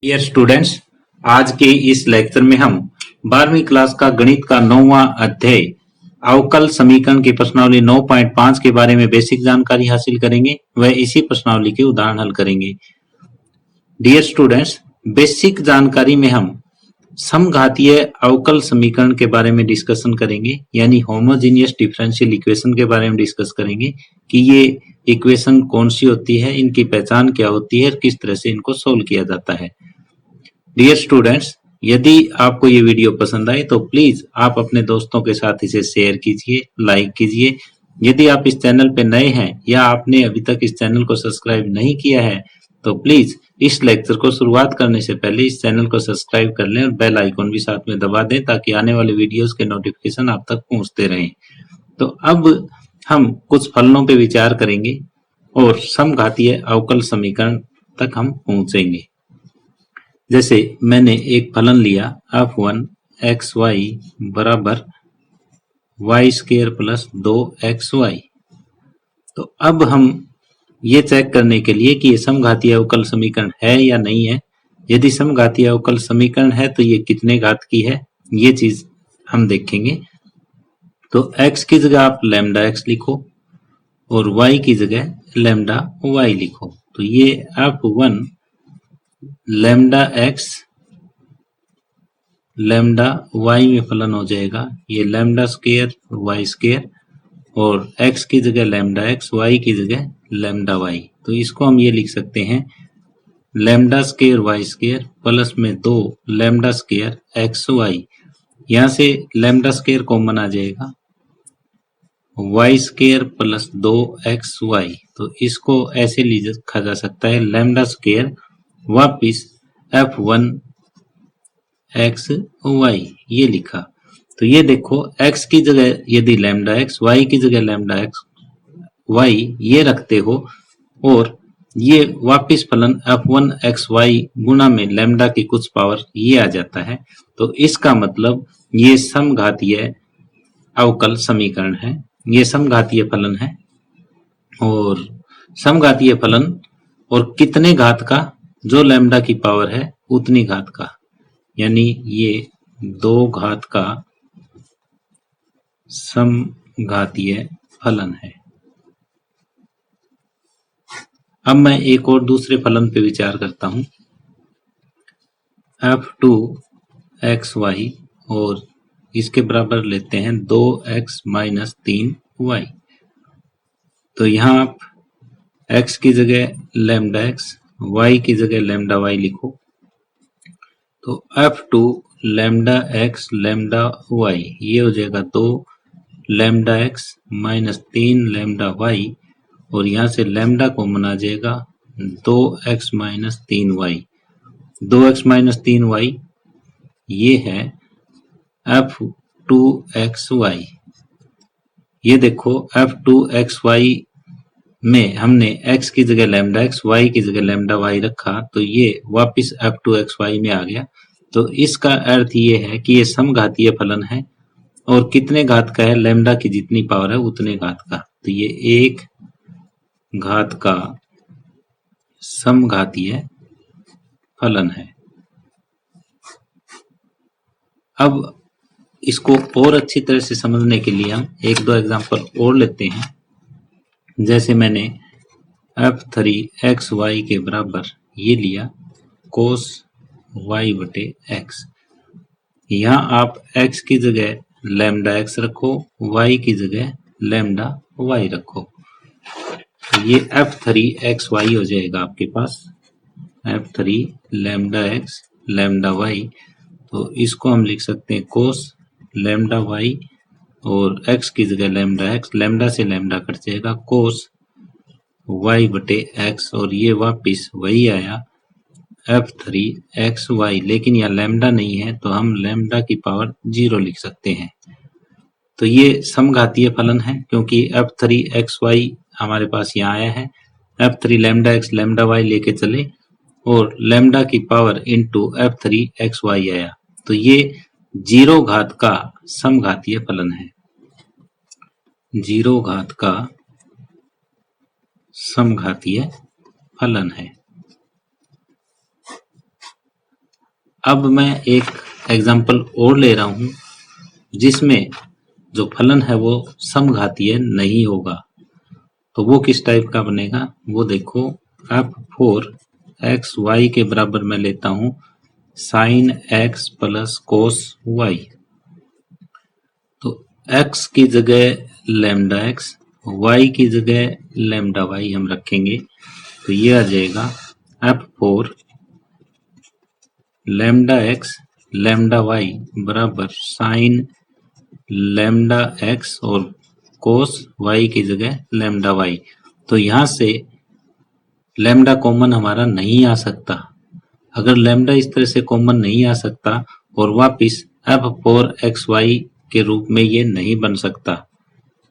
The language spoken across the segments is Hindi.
डियर स्टूडेंट्स, आज के इस लेक्चर में हम 12वीं क्लास का गणित का 9वां अध्याय अवकल समीकरण की प्रश्नावली 9.5 के बारे में बेसिक जानकारी हासिल करेंगे व इसी प्रश्नावली के उदाहरण हल करेंगे। डियर स्टूडेंट्स, बेसिक जानकारी में हम समघातीय अवकल समीकरण के बारे में डिस्कशन करेंगे, यानी होमोजेनियस डिफरेंशियल इक्वेशन के बारे में डिस्कस करेंगे कि ये इक्वेशन कौन सी होती है, इनकी पहचान क्या होती है और किस तरह से इनको सोल्व किया जाता है। डियर स्टूडेंट्स, यदि आपको ये वीडियो पसंद आए तो प्लीज आप अपने दोस्तों के साथ इसे शेयर कीजिए, लाइक कीजिए। यदि आप इस चैनल पे नए हैं या आपने अभी तक इस चैनल को सब्सक्राइब नहीं किया है तो प्लीज इस लेक्चर को शुरुआत करने से पहले इस चैनल को सब्सक्राइब कर लें और बेल आइकॉन भी साथ में दबा दें ताकि आने वाले वीडियोस के नोटिफिकेशन आप तक पहुंचते रहें। तो अब हम कुछ फलनों पे विचार करेंगे और समघातीय अवकल समीकरण तक हम पहुंचेंगे। जैसे मैंने एक फलन लिया f1 xy बराबर वाई स्क्वायर प्लस 2xy। तो अब हम ये चेक करने के लिए कि ये समघातीय अवकल समीकरण है या नहीं है। यदि समघातीय अवकल समीकरण है तो ये कितने घात की है, ये चीज हम देखेंगे। तो x की जगह आप लैम्डा x लिखो और y की जगह लैम्डा y लिखो। तो ये f1 lambda x lambda y में फलन हो जाएगा, ये लैम्डा स्क्वायर y स्क्वायर और x की जगह लैम्डा x, y की जगह लैम्डा y। तो इसको हम ये लिख सकते हैं lambda square y square plus में 2 लैम्डा स्क्वायर x y। यहाँ से लैम्डा स्क्वायर कॉमन आ जाएगा, y स्क्वायर प्लस 2xy। तो इसको ऐसे लिखा जा सकता है लैम्डा स्क्वायर वापिस f1 एक्स वाई, ये लिखा। तो ये देखो x की जगह यदि लैम्डा x, y की जगह लैम्डा x y ये रखते हो और ये वापिस फलन f1 xy गुणा में लैम्डा की कुछ पावर ये आ जाता है। तो इसका मतलब ये समघातीय अवकल समीकरण है, ये समघातीय फलन है। और समघातीय फलन और कितने घात का, जो लैम्डा की पावर है उतनी घात का, यानी ये 2 घात का समघातीय फलन है। अब मैं एक और दूसरे फलन पे विचार करता हूं f2 xy और इसके बराबर लेते हैं 2x माइनस 3y। तो यहाँ आप x की जगह लैम्डा x, y की जगह लैम्डा y लिखो। तो f2 lambda x lambda y ये हो जाएगा 2 lambda x minus 3 lambda y और यहाँ से लैम्डा कॉमन आ जाएगा 2x minus 3y। 2x minus 3y ये है f2xy। ये देखो f2xy में हमने x की जगह लैम्डा x, y की जगह लैम्डा y रखा तो ये वापिस f2xy में आ गया। तो इसका अर्थ ये है कि ये समघातीय फलन है और कितने घात का है, लैम्डा की जितनी पावर है उतने घात का। तो ये 1 घात का समघातीय फलन है। अब इसको और अच्छी तरह से समझने के लिए हम एक दो एग्जांपल और लेते हैं। जैसे मैंने f3xy के बराबर ये लिया cos y बटे x। यहाँ आप x की जगह लैम्डा x रखो, y की जगह लैम्डा y रखो। तो ये f3xy हो जाएगा आपके पास, f3 lambda x lambda y। तो इसको हम लिख सकते हैं cos लैम्डा y और x की जगह लैम्डा x, लैम्डा से लैम्डा कट जाएगा cos y बटे x और ये वापिस वही आया f3xy। लेकिन यहाँ लैम्डा नहीं है तो हम लैम्डा की पावर 0 लिख सकते हैं। तो ये समघातीय फलन है क्योंकि f3xy हमारे पास यहाँ आया है, f3 lambda x lambda y लेके चले और लैम्डा की पावर इंटू f3xy आया। तो ये 0 घात का समघातीय फलन है, 0 घात का समघातीय फलन है। अब मैं एक एग्जाम्पल और ले रहा हूं जिसमें जो फलन है वो समघातीय नहीं होगा। तो वो किस टाइप का बनेगा वो देखो। f4 एक्स वाई के बराबर मैं लेता हूं sine x plus cos y. तो x की जगह लैम्डा एक्स, y की जगह लैम्डा वाई हम रखेंगे। तो ये आ जाएगा f4 lambda x lambda y बराबर साइन लैम्डा एक्स और कोस वाई की जगह लैम्डा वाई। तो यहाँ से लैम्डा कॉमन हमारा नहीं आ सकता। अगर लैम्डा इस तरह से कॉमन नहीं आ सकता और वापिस f4 xy के रूप में ये नहीं बन सकता,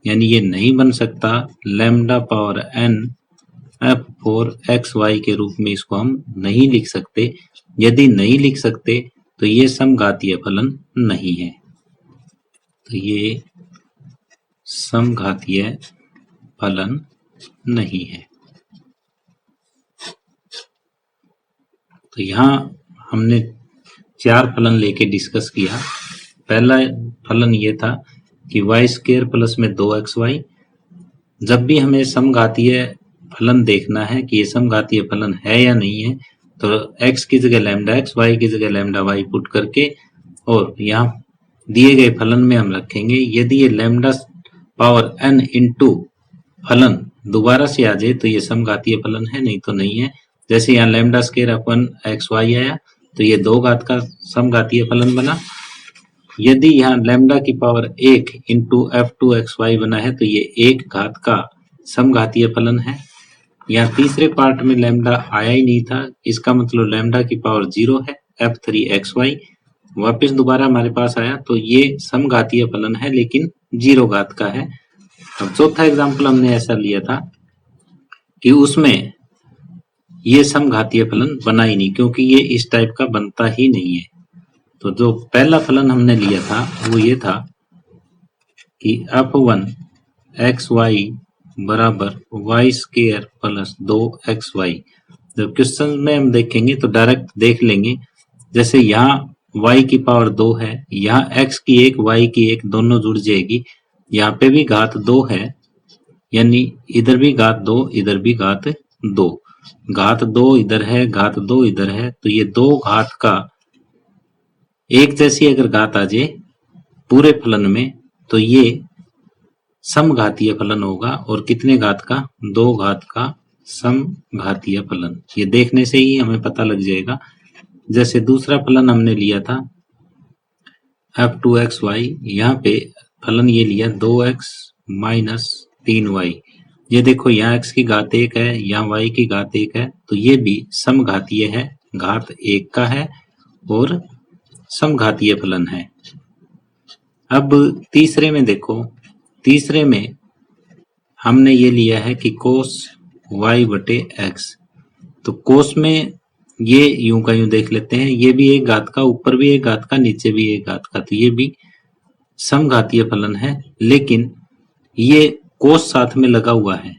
यानी ये नहीं बन सकता lambda power n f4 xy के रूप में इसको हम नहीं लिख सकते। यदि नहीं लिख सकते तो ये समघातीय फलन नहीं है। तो ये समघातीय फलन नहीं है। तो यहाँ हमने 4 फलन लेके डिस्कस किया। पहला फलन ये था कि y² प्लस में 2xy। जब भी हमें समघातीय फलन देखना है कि ये समघातीय फलन है या नहीं है, तो x की जगह लैम्डा x, y की जगह लैम्डा y पुट करके और यहाँ दिए गए फलन में हम रखेंगे। यदि ये लैम्डा पावर n इंटू फलन दोबारा से आ जाए तो ये समघातीय फलन है, नहीं तो नहीं है। जैसे यहाँ लैम्डा स्क्वायर अपन xy आया तो ये 2 घात का समघातीय फलन बना। यदि यहाँ लैम्डा की पावर 1 इंटू f2 xy बना है तो ये 1 घात का समघातीय फलन है। यहाँ तीसरे पार्ट में लैम्डा आया ही नहीं था, इसका मतलब लैम्डा की पावर 0 है f3 xy। वापस दोबारा हमारे पास आया तो ये समघातीय फलन है लेकिन 0 घात का है। अब चौथा एग्जाम्पल हमने ऐसा लिया था कि उसमें ये समघातीय फलन बना ही नहीं, क्योंकि ये इस टाइप का बनता ही नहीं है। तो जो पहला फलन हमने लिया था वो ये था कि f1 xy बराबर y² प्लस 2xy। जब क्वेश्चन में हम देखेंगे तो डायरेक्ट देख लेंगे। जैसे यहाँ y की पावर 2 है, यहाँ x की 1 y की 1 दोनों जुड़ जाएगी। यहाँ पे भी घात 2 है, यानी इधर भी घात 2 इधर भी घात 2। घात 2 इधर है, घात 2 इधर है, तो ये 2 घात का एक जैसी अगर घात आ जाए पूरे फलन में तो ये समघातीय फलन होगा। और कितने घात का? 2 घात का समघातीय फलन। ये देखने से ही हमें पता लग जाएगा। जैसे दूसरा फलन हमने लिया था f2 xy, यहाँ पे फलन ये लिया 2x माइनस 3y। ये देखो यहाँ x की घात 1 है, यहाँ y की घात 1 है, तो ये भी समघातीय है, घात 1 का है और समघातीय फलन है। अब तीसरे में देखो, तीसरे में हमने ये लिया है कि कोस y बटे x। तो कोस में ये यूं का यूं देख लेते हैं, ये भी 1 घात का, ऊपर भी 1 घात का, नीचे भी 1 घात का, तो ये भी समघातीय फलन है। लेकिन ये कोस साथ में लगा हुआ है,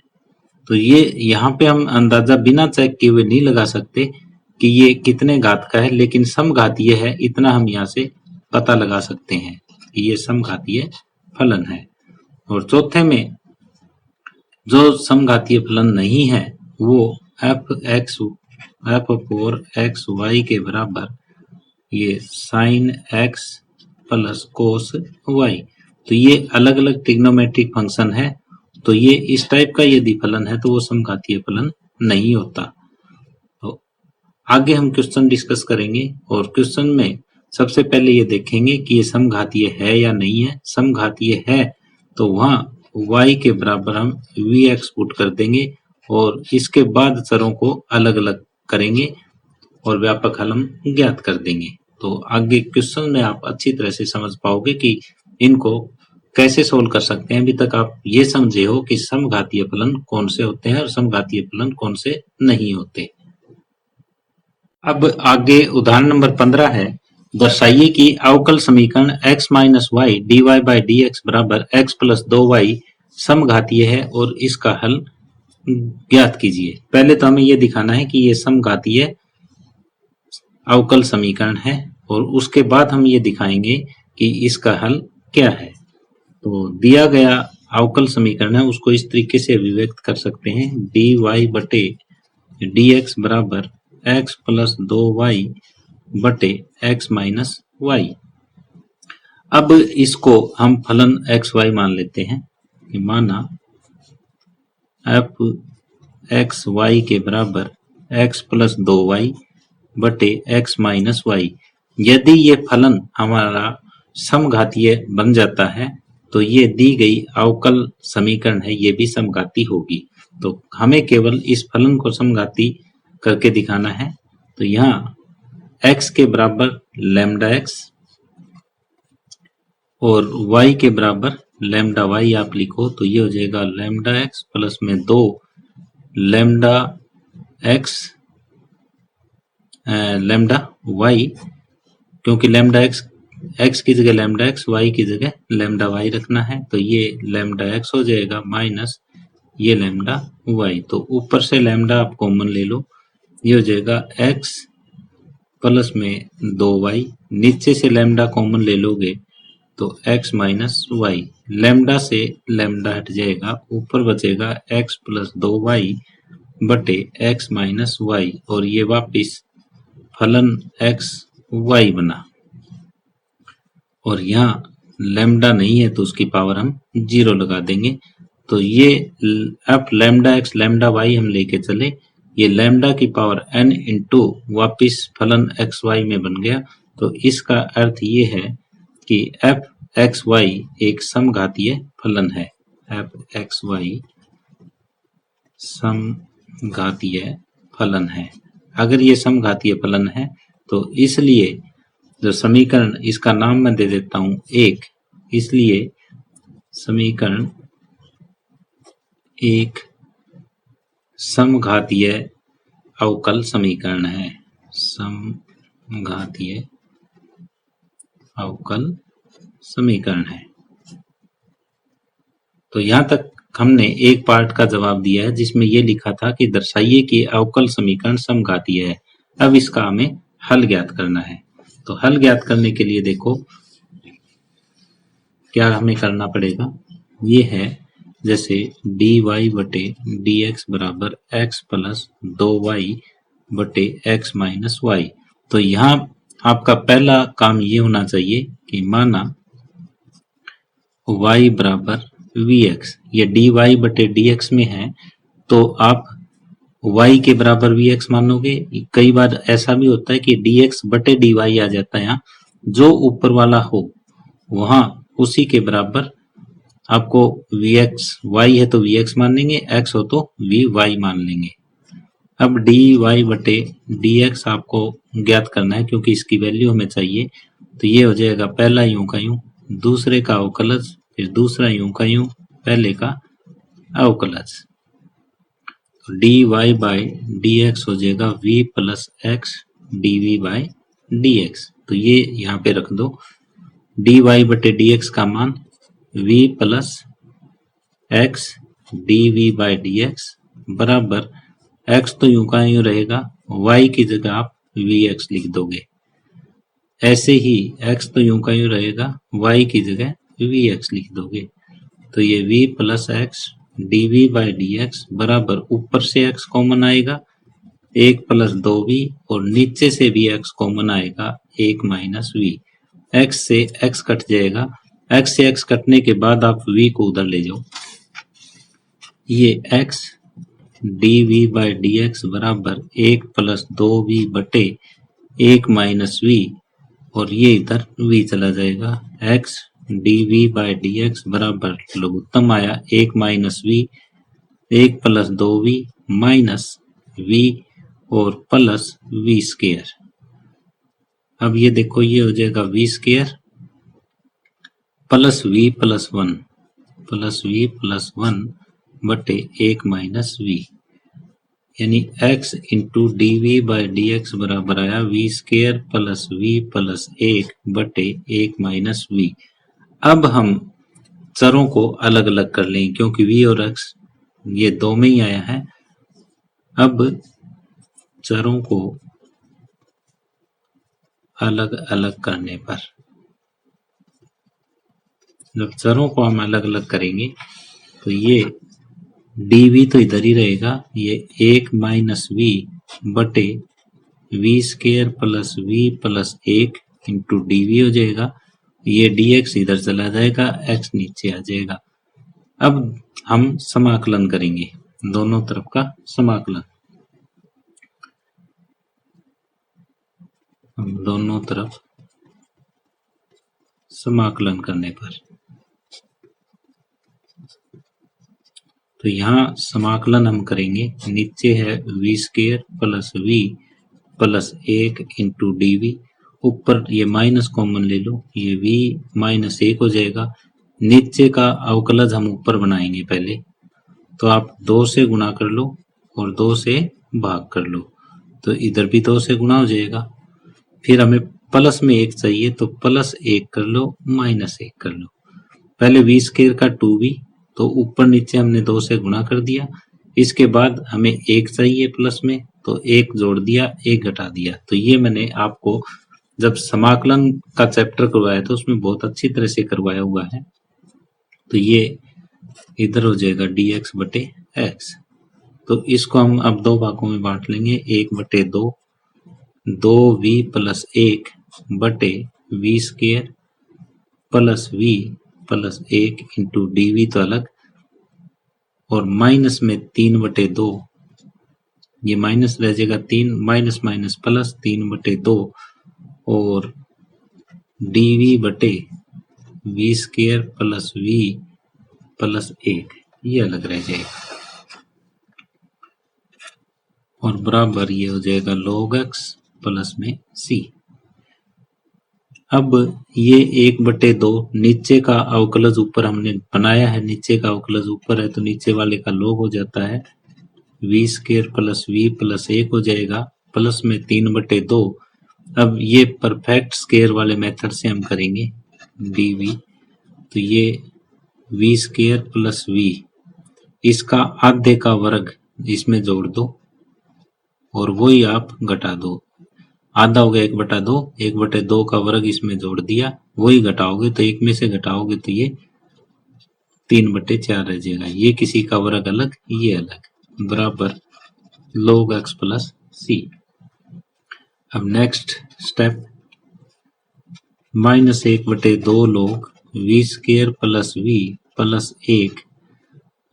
तो ये यहाँ पे हम अंदाजा बिना चेक किए हुए नहीं लगा सकते कि ये कितने घात का है, लेकिन समघातीय है इतना हम यहाँ से पता लगा सकते हैं कि ये समघातीय फलन है। और चौथे में जो समघातीय फलन नहीं है वो f4 xy के बराबर ये sine x plus cos y। तो ये अलग अलग ट्रिग्नोमेट्रिक फंक्शन है, तो ये इस टाइप का यदि फलन है तो वो समघातीय फलन नहीं होता। तो आगे हम क्वेश्चन डिस्कस करेंगे और क्वेश्चन में सबसे पहले ये देखेंगे कि ये समघातीय है या नहीं है। समघातीय है तो वहाँ y के बराबर हम vx पुट कर देंगे और इसके बाद चरों को अलग अलग करेंगे और व्यापक हल हम ज्ञात कर देंगे। तो आगे क्वेश्चन में आप अच्छी तरह से समझ पाओगे कि इनको कैसे सोल्व कर सकते हैं। अभी तक आप ये समझे हो कि समघातीय फलन कौन से होते हैं और समघातीय फलन कौन से नहीं होते। अब आगे उदाहरण नंबर 15 है, दर्शाइए कि अवकल समीकरण x minus y d y by d x बराबर x प्लस 2y समघातीय है और इसका हल ज्ञात कीजिए। पहले तो हमें यह दिखाना है कि ये समघातीय अवकल समीकरण है और उसके बाद हम ये दिखाएंगे कि इसका हल क्या है। तो दिया गया अवकल समीकरण है उसको इस तरीके से अभिव्यक्त कर सकते हैं, dy बटे dx बराबर x प्लस 2y बटे x माइनस y। अब इसको हम फलन xy मान लेते हैं कि माना f x y के बराबर x प्लस 2y बटे x माइनस y। यदि ये फलन हमारा समघातीय बन जाता है तो ये दी गई अवकल समीकरण है ये भी समघाती होगी। तो हमें केवल इस फलन को समघाती करके दिखाना है। तो यहाँ x के बराबर लैम्डा x और y के बराबर लैम्डा y आप लिखो तो ये हो जाएगा लैम्डा x प्लस में 2 लैम्डा x लैम्डा y, क्योंकि लैम्डा x की जगह लैम्डा x, y की जगह लैम्डा y रखना है। तो ये लैम्डा x हो जाएगा माइनस ये लैम्डा y। तो ऊपर से लैम्डा आप कॉमन ले लो, ये हो जाएगा x प्लस में 2y, नीचे से लैम्डा कॉमन ले लोगे तो x माइनस y। लैम्डा से लैम्डा हट जाएगा, ऊपर बचेगा x प्लस 2y बटे x माइनस y और ये वापिस फलन x y बना। और यहाँ लैम्डा नहीं है तो उसकी पावर हम 0 लगा देंगे। तो ये अब लैम्डा x लैम्डा y हम लेके चले, ये लैम्डा की पावर n इंटू वापिस फलन x y में बन गया। तो इसका अर्थ ये है कि f x y एक समघातीय फलन है, f x y समघातीय फलन है। अगर ये समघातीय फलन है तो इसलिए जो समीकरण, इसका नाम मैं दे देता हूं 1, इसलिए समीकरण एक समघातीय अवकल समीकरण है, समघातीय अवकल समीकरण है। तो यहाँ तक हमने एक पार्ट का जवाब दिया है जिसमें ये लिखा था कि दर्शाइए कि अवकल समीकरण समघातीय है। अब इसका हमें हल ज्ञात करना है। तो हल ज्ञात करने के लिए देखो क्या हमें करना पड़ेगा, ये है जैसे dy बटे dx बराबर x प्लस 2y बटे x माइनस y। तो यहाँ आपका पहला काम ये होना चाहिए कि माना y बराबर vx, ये dy बटे dx में है तो आप y के बराबर vx मानोगे। कई बार ऐसा भी होता है कि dx बटे dy आ जाता है, यहाँ जो ऊपर वाला हो वहां उसी के बराबर आपको vx, y है तो vx मान लेंगे, x हो तो vy मान लेंगे। अब dy बटे dx आपको ज्ञात करना है क्योंकि इसकी वैल्यू हमें चाहिए। तो ये हो जाएगा पहला यूं का यूं, दूसरे का अवकलज, फिर दूसरा यूं का यूं, पहले का अवकलज। तो dy बाई dx हो जाएगा v plus x dv by dx। तो ये यहाँ पे रख दो, dy बटे dx का मान v plus x dv by dx बराबर x तो यूं का यूं रहेगा, y की जगह आप vx लिख दोगे। ऐसे ही x तो यूं का यूं रहेगा, y की जगह vx लिख दोगे। तो ये v plus x dv by dx बराबर ऊपर से x कॉमन आएगा 1 प्लस 2v और नीचे से भी x कॉमन आएगा 1 माइनस v। x से x कट जाएगा, x से x कटने के बाद आप v को उधर ले जाओ, ये x dv बाई dx बराबर 1 प्लस 2v बटे 1 माइनस v और ये इधर v चला जाएगा। x dv बाई dx बराबर लघुत्तम आया 1 minus v, 1 plus 2v minus v और प्लस v स्क्वायर। अब ये देखो ये हो जाएगा v square plus v plus 1 plus v plus 1 बटे 1 माइनस v, यानी x into d v by d x बराबर आया v square plus v plus 1 बटे 1 माइनस v। अब हम चरों को अलग अलग कर लेंगे क्योंकि v और x ये दो में ही आया है। अब चरों को अलग अलग करने पर, जब चरों को हम अलग अलग करेंगे तो ये dv तो इधर ही रहेगा, ये 1 माइनस वी बटे v square plus v plus 1 into d हो जाएगा। ये dx इधर चला जाएगा, x नीचे आ जाएगा। अब हम समाकलन करेंगे, दोनों तरफ का समाकलन। दोनों तरफ समाकलन करने पर तो यहाँ समाकलन हम करेंगे, नीचे है v square plus v plus 1 into d, ऊपर ये माइनस कॉमन ले लो, ये v माइनस 1 हो जाएगा। नीचे का अवकलज हम ऊपर बनाएंगे पहले, तो आप 2 से गुणा कर लो और 2 से भाग कर लो, तो इधर भी 2 से गुणा हो जाएगा। फिर हमें प्लस में 1 चाहिए, तो प्लस 1 कर लो, माइनस 1 कर लो। पहले वी स्केयर का 2v, तो ऊपर नीचे हमने 2 से गुणा कर दिया। इसके बाद हमें 1 चाहिए प्लस में, तो 1 जोड़ दिया, 1 घटा दिया। तो ये मैंने आपको जब समाकलन का चैप्टर करवाया था उसमें बहुत अच्छी तरह से करवाया हुआ है। तो ये इधर हो जाएगा dx बटे x। तो इसको हम अब 2 भागों में बांट लेंगे, 1 बटे 2, 2v प्लस 1 बटे v square plus v plus 1 into d तो अलग, और माइनस में 3 बटे 2, ये माइनस रह जाएगा 3, माइनस माइनस प्लस 3 बटे 2 और डी बटे v square plus v plus 1, ये अलग रह जाएगा, और बराबर ये हो जाएगा log x प्लस में c। अब ये 1 बटे 2, नीचे का अवकलज ऊपर हमने बनाया है, नीचे का अवकलज ऊपर है तो नीचे वाले का log हो जाता है, v square plus v plus 1 हो जाएगा, प्लस में 3 बटे 2। अब ये परफेक्ट स्केयर वाले मेथड से हम करेंगे dv, तो ये वी स्केयर प्लस वी, इसका आधे का वर्ग इसमें जोड़ दो और वही आप घटा दो, आधा हो गया 1 बटा 2, 1 बटे 2 का वर्ग इसमें जोड़ दिया, वही घटाओगे तो 1 में से घटाओगे तो ये 3 बटे 4 रह जाएगा, ये किसी का वर्ग अलग, ये अलग, बराबर log x प्लस c। अब नेक्स्ट स्टेप, माइनस 1 बटे 2 log v square plus v plus 1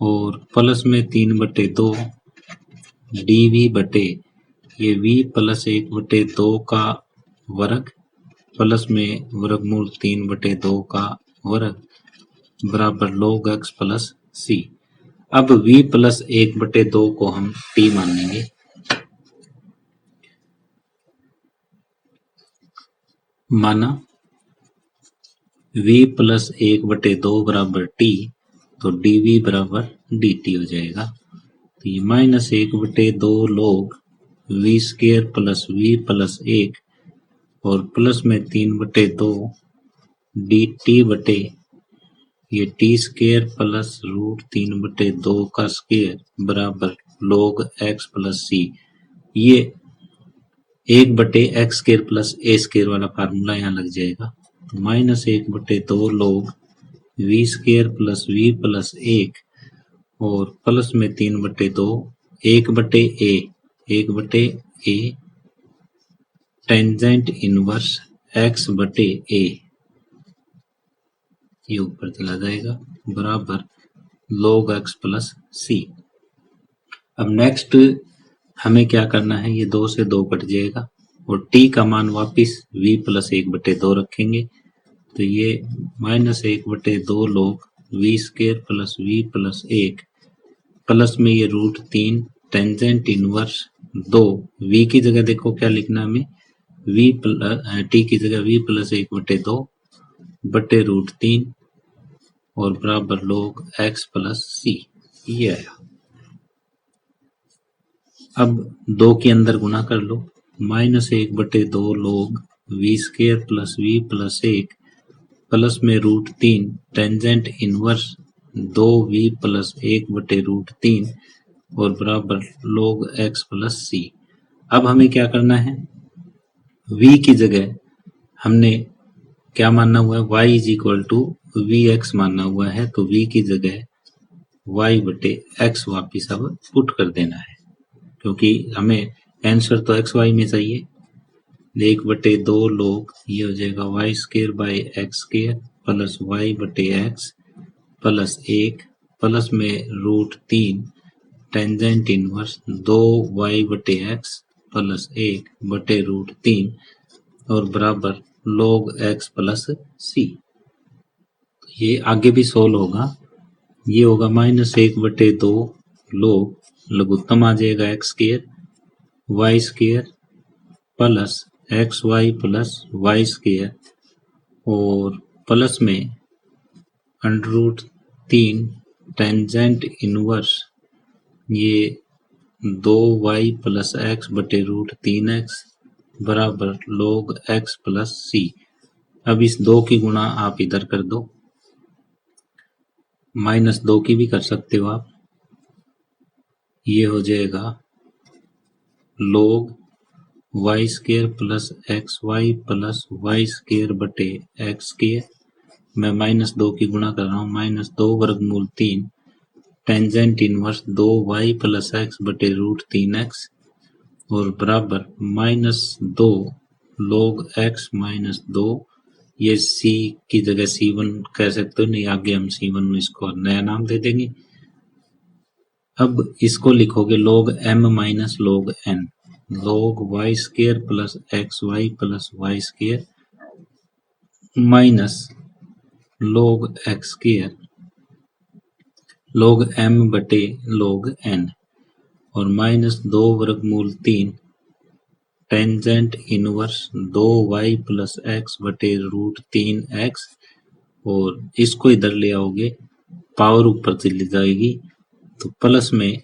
और प्लस में 3 बटे 2 डी बटे ये v प्लस 1 बटे 2 का वर्ग प्लस में वर्गमूल 3 बटे 2 का वर्ग बराबर log x प्लस c। अब v प्लस 1 बटे 2 को हम t मानेंगे, माना v प्लस 1 बटे 2 बराबर t, तो dv बराबर dt हो जाएगा। तो ये माइनस 1 बटे 2 log v square plus v plus 1 और प्लस में 3 बटे 2 डी टी बटे ये टी स्केयर प्लस रूट 3 बटे 2 का स्केयर बराबर log x प्लस c। ये 1 बटे x square plus a square वाला फार्मूला यहाँ लग जाएगा, तो माइनस 1 बटे 2 log v square plus v plus 1 और प्लस में 3 बटे 2, 1 बटे ए टेंजेंट इनवर्स x बटे ए, ये ऊपर चला जाएगा, बराबर log x प्लस c। अब नेक्स्ट हमें क्या करना है, ये 2 से 2 कट जाएगा और t का मान वापिस v प्लस 1 बटे 2 रखेंगे, तो ये माइनस 1 बटे 2 log v square plus v plus 1 plus में ये रूट 3 टेंजेंट इनवर्स 2, v की जगह देखो क्या लिखना हमें, v t की जगह v प्लस 1 बटे 2 बटे रूट 3 और बराबर log x प्लस c, ये आया। अब 2 के अंदर गुना कर लो, माइनस 1 बटे 2 log v square plus v plus 1 plus में root 3 tangent inverse 2v plus 1 बटे रूट 3 और बराबर log x प्लस c। अब हमें क्या करना है, v की जगह हमने क्या मानना हुआ है, y is equal to v x मानना हुआ है, तो v की जगह y बटे x वापिस अब पुट कर देना है, क्योंकि हमें आंसर तो एक्स वाई में चाहिए। 1/2 log ये हो जाएगा y square by x square plus y बटे एक्स प्लस 1 प्लस में √3 टेंजेंट इनवर्स 2y बटे एक्स प्लस 1 बटे √3 और बराबर log x प्लस सी। ये आगे भी सोल्व होगा, ये होगा -1/2 log लघुत्तम आ जाएगा x square y square plus x y plus y square और प्लस में √3 टेंजेंट इनवर्स ये 2y प्लस एक्स बटे √3x बराबर log x प्लस सी। अब इस 2 की गुणा आप इधर कर दो, -2 की भी कर सकते हो आप, ये हो जाएगा log y square plus x y plus y square बटे एक्स स्केयर। मैं -2 की गुणा कर रहा हूँ, -2 वर्गमूल 3 tangent inverse 2y plus x बटे √3x और बराबर -2 log x -2, ये c की जगह c1 कह सकते हो, नहीं आगे हम c1 इसको नया नाम दे देंगे। अब इसको लिखोगे log m minus log n, log y square plus x y plus y square minus log x square log m बटे log n और -2 वर्गमूल 3 tangent inverse 2y plus x बटे √3x और इसको इधर ले आओगे, पावर ऊपर चली जाएगी तो प्लस में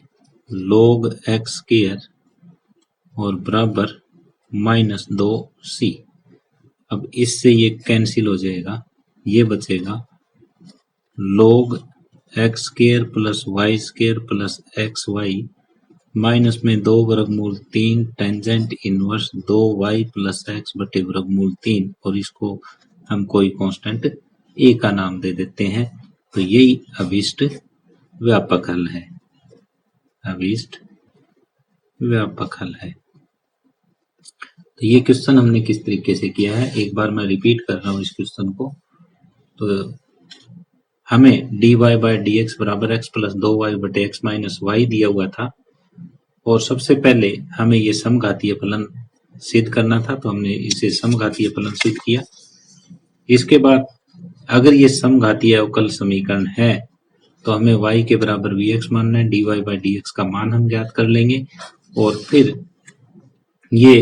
log x स्केयर और बराबर -2c। अब इससे ये कैंसिल हो जाएगा, ये बचेगा log x square plus y square plus x y minus में 2 वर्गमूल 3 tangent inverse 2y plus x बटे वर्गमूल 3 और इसको हम कोई कांस्टेंट a का नाम दे देते हैं। तो यही अभीष्ट व्यापक हल है, अभीष्ट व्यापक हल है। तो ये क्वेश्चन हमने किस तरीके से किया है, एक बार मैं रिपीट कर रहा हूँ इस क्वेश्चन को। तो हमें dy बाई डी एक्स बराबर एक्स प्लस 2y बटे एक्स माइनस वाई दिया हुआ था और सबसे पहले हमें ये समघातीय फलन सिद्ध करना था, तो हमने इसे समघातीय फलन सिद्ध किया। इसके बाद अगर ये समघातीय अवकल समीकरण है तो हमें y के बराबर vx मानना है, dy बाई dx का मान हम ज्ञात कर लेंगे और फिर ये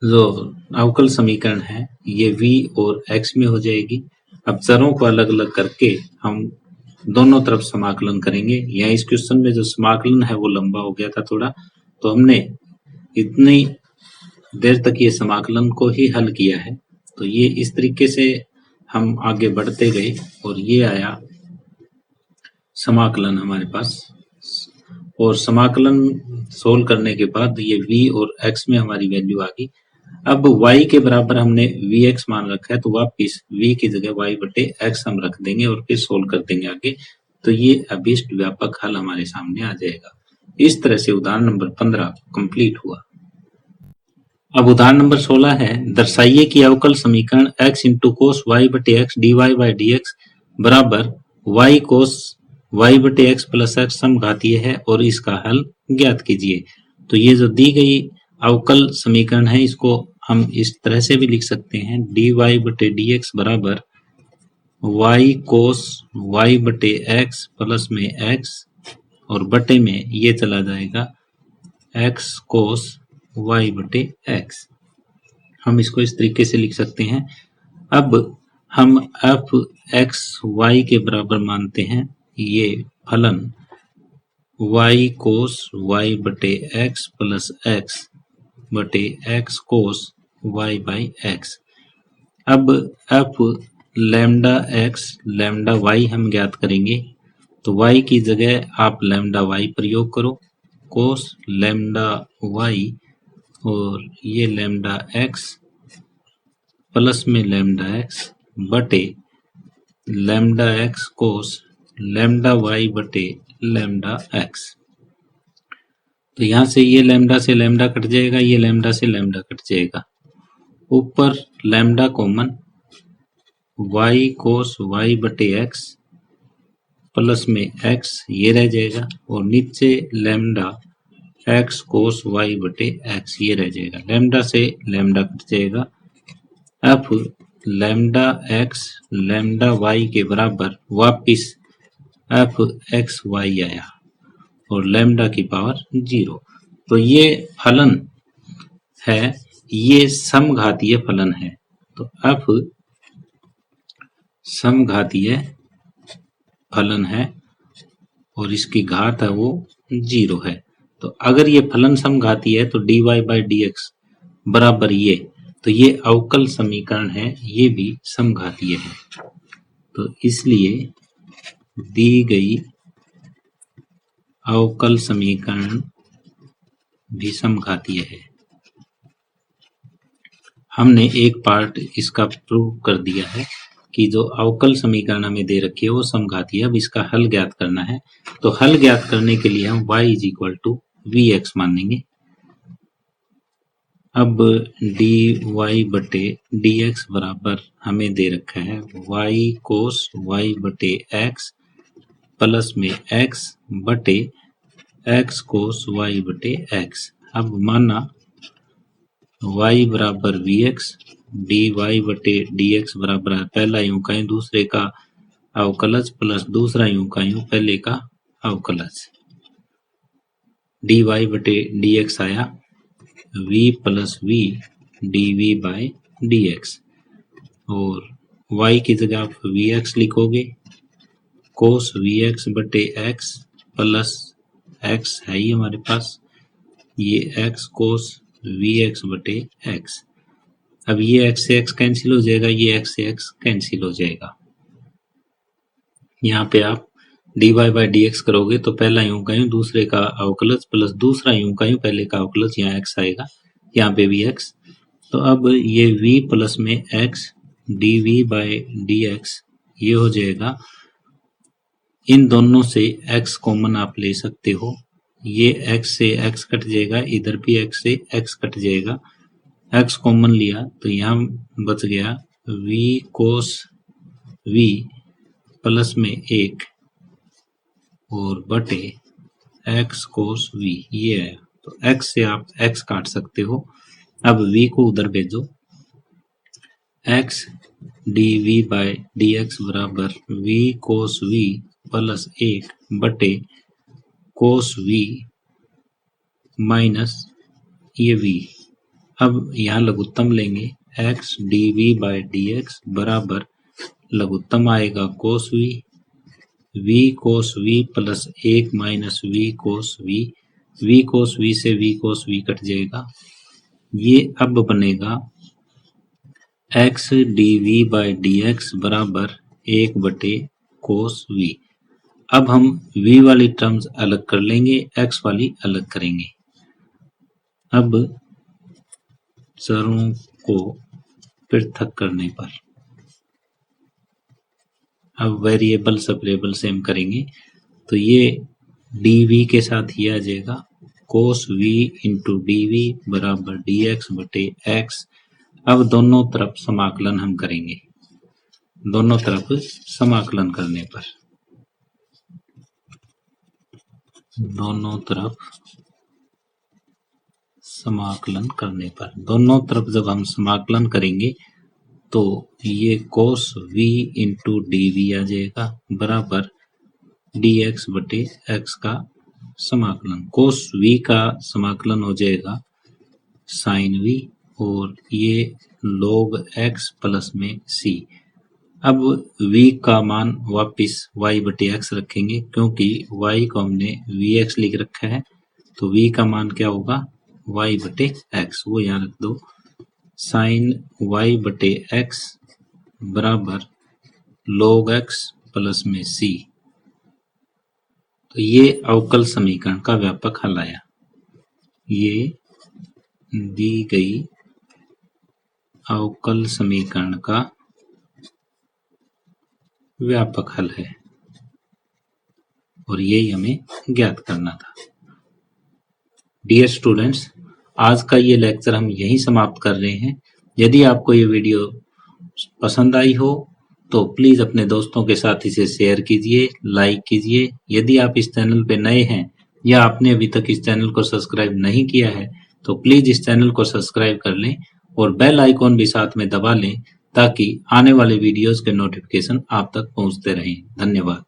जो अवकल समीकरण है ये v और x में हो जाएगी। अब चरों को अलग अलग करके हम दोनों तरफ समाकलन करेंगे। यहाँ इस क्वेश्चन में जो समाकलन है वो लंबा हो गया था थोड़ा, तो हमने इतनी देर तक ये समाकलन को ही हल किया है। तो ये इस तरीके से हम आगे बढ़ते गए और ये आया समाकलन हमारे पास, और समाकलन सोल्व करने के बाद ये v और x में हमारी वैल्यू आ गई। अब y के बराबर हमने vx मान रखा है तो वापिस v की जगह y बटे x हम रख देंगे और फिर सोल्व कर देंगे आगे। तो ये अभीष्ट व्यापक हल हमारे सामने आ जाएगा। इस तरह से उदाहरण नंबर 15 कंप्लीट हुआ। अब उदाहरण नंबर 16 है, दर्शाइए कि अवकल समीकरण x इंटू कोस y बटे x d y by d x बराबर y कोस y बटे एक्स प्लस एक्स समघातीय है और इसका हल ज्ञात कीजिए। तो ये जो दी गई अवकल समीकरण है इसको हम इस तरह से भी लिख सकते हैं, dy बटे dx बराबर y कोस y बटे एक्स प्लस में x और बटे में ये चला जाएगा x कोस y बटे x। हम इसको इस तरीके से लिख सकते हैं। अब हम f x y के बराबर मानते हैं ये फलन y कोस y बटे x प्लस x बटे x cos y by x। अब f lambda x lambda y हम ज्ञात करेंगे, तो y की जगह आप लैम्डा y प्रयोग करो, कोस लैम्डा y और ये लैम्डा x प्लस में लैम्डा एक्स बटे लैम्डा एक्स कोस लैम्डा वाई बटे लैम्डा एक्स। तो यहाँ से ये लैम्डा से लैम्डा कट जाएगा, ये लैम्डा से लैम्डा कट जाएगा, ऊपर lambda common Y cos y बटे एक्स प्लस में एक्स ये रह जाएगा और नीचे लैम्डा एक्स कोस वाई बटे एक्स ये रह जाएगा, लैम्डा से लैम्डा कट जाएगा। अब लैम्डा एक्स लैम्डा वाई के बराबर वापिस एफ एक्स वाई आया और लैम्डा की पावर 0। तो ये फलन है, ये समघातीय फलन है। तो एफ समघातीय फलन है और इसकी घात है वो 0 है। तो अगर ये फलन समघातीय है तो dy बाई डी एक्स बराबर ये, तो ये अवकल समीकरण है, ये भी समघातीय है। तो इसलिए दी गई अवकल समीकरण भी समघातीय है। हमने एक पार्ट इसका प्रूव कर दिया है कि जो अवकल समीकरण हमें दे रखी है वो समघातीय है। अब इसका हल ज्ञात करना है, तो हल ज्ञात करने के लिए हम y is equal to v x मानेंगे। अब डी वाई बटे डी एक्स बराबर हमें दे रखा है वाई कोस वाई बटे एक्स प्लस में एक्स बटे एक्स कोस वाई बटे एक्स। अब माना y बराबर वी एक्स डी वाई बटे डी एक्स बराबर है पहला यूं कहें दूसरे का अवकलज प्लस दूसरा यूं कहें पहले का अवकलज। डी वाई बटे डी एक्स आया v plus v d v by d x और y की जगह आप वी एक्स लिखोगे कोस वी एक्स बटे एक्स प्लस एक्स है ही हमारे पास, ये एक्स कोस वी एक्स बटे एक्स। अब ये एक्स से एक्स कैंसिल हो जाएगा, ये एक्स से एक्स कैंसिल हो जाएगा। यहाँ पे आप d y by d x करोगे तो पहला यूं कहीं दूसरे का अवकलज प्लस दूसरा यूं कहीं पहले का अवकलज, यहाँ एक्स आएगा, यहाँ पे भी एक्स। तो अब ये v प्लस में x d v by d x ये हो जाएगा। इन दोनों से x कॉमन आप ले सकते हो, ये x से x कट जाएगा, इधर भी x से x कट जाएगा, x कॉमन लिया तो यहाँ बच गया v कोस v प्लस में एक और बटे x कोस v ये है। तो x से आप x काट सकते हो। अब v को उधर भेजो, x d v by d x बराबर v कोस v प्लस एक बटे कोस v माइनस ये v। अब यहाँ लघुत्तम लेंगे, x d v by d x बराबर लघुत्तम आएगा cos v cos v plus एक माइनस v कोस v से v कोस v कट जाएगा। ये अब बनेगा x d v by d x बराबर एक बटे कोस v। अब हम v वाली टर्म्स अलग कर लेंगे, x वाली अलग करेंगे। अब चरों को पृथक करने पर अब वेरिएबल सेपरेबल से हम करेंगे, तो ये dv के साथ ही आ जाएगा कोस v इंटू डी वी बराबर डी एक्स बटे एक्स। अब दोनों तरफ समाकलन हम करेंगे, दोनों तरफ समाकलन करने पर दोनों तरफ जब हम समाकलन करेंगे तो ये कोस v इंटू डी वी आ जाएगा बराबर डी एक्स बटे एक्स का समाकलन। कोस v का समाकलन हो जाएगा साइन v और ये log x प्लस में c। अब v का मान वापिस y बटे x रखेंगे, क्योंकि y को हमने vx लिख रखा है, तो v का मान क्या होगा y बटे x, वो यहाँ रख दो। साइन y बटे x बराबर log x प्लस में c। तो ये अवकल समीकरण का व्यापक हल आया। ये दी गई अवकल समीकरण का व्यापक हल है और यही हमें ज्ञात करना था। डियर स्टूडेंट्स, आज का ये लेक्चर हम यहीं समाप्त कर रहे हैं। यदि आपको ये वीडियो पसंद आई हो तो प्लीज अपने दोस्तों के साथ इसे शेयर कीजिए, लाइक कीजिए। यदि आप इस चैनल पे नए हैं या आपने अभी तक इस चैनल को सब्सक्राइब नहीं किया है तो प्लीज इस चैनल को सब्सक्राइब कर लें और बेल आइकॉन भी साथ में दबा लें ताकि आने वाले वीडियोस के नोटिफिकेशन आप तक पहुंचते रहें। धन्यवाद।